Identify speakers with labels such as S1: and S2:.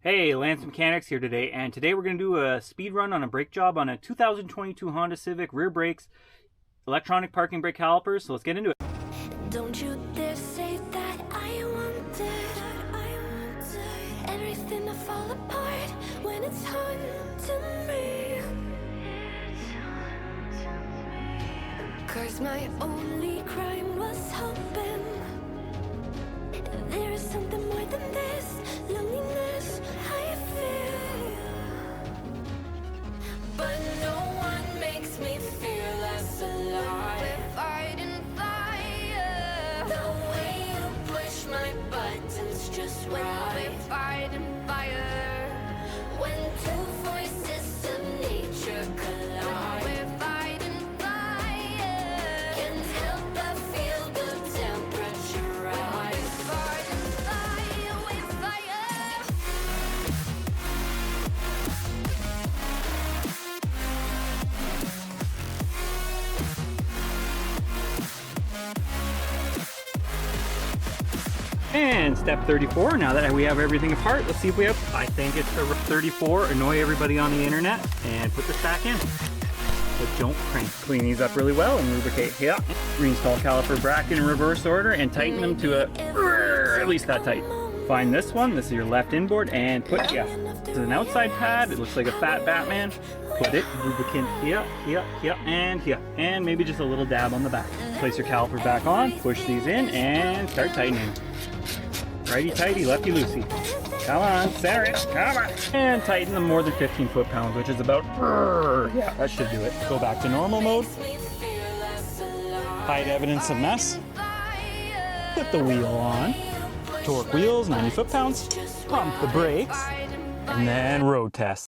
S1: Hey, Lance Mechanics here today, and today we're going to do a speed run on a brake job on a 2022 Honda Civic, rear brakes, electronic parking brake calipers, so let's get into it.
S2: Don't you dare say that I wanted everything to fall apart when it's haunting me. 'Cause my only crime was hoping there is something more than this loneliness I feel. But no one makes me feel less alive. We're fighting fire. The way you push my buttons just right. We're fighting fire. When two voices of nature collide. We're fighting fire. Can't help but feel the temperature rise. We're fighting fire. We're fire.
S1: And step 34, now that we have everything apart, let's see if we have, I think it's the 34, annoy everybody on the internet, and put this back in. But don't crank. Clean these up really well and lubricate here. Reinstall caliper bracket in reverse order and tighten them to at least that tight. Find this one, this is your left inboard, and put, this is an outside pad, it looks like a fat Batman. Put it, lubricant here, and maybe just a little dab on the back. Place your caliper back on, push these in, and start tightening. Righty tighty, lefty loosey. Come on, center it, come on. And tighten them more than 15 foot-pounds, which is about, yeah, that should do it. Go back to normal mode. Hide evidence of mess. Put the wheel on. Torque wheels, 90 foot-pounds. Pump the brakes. And then road test.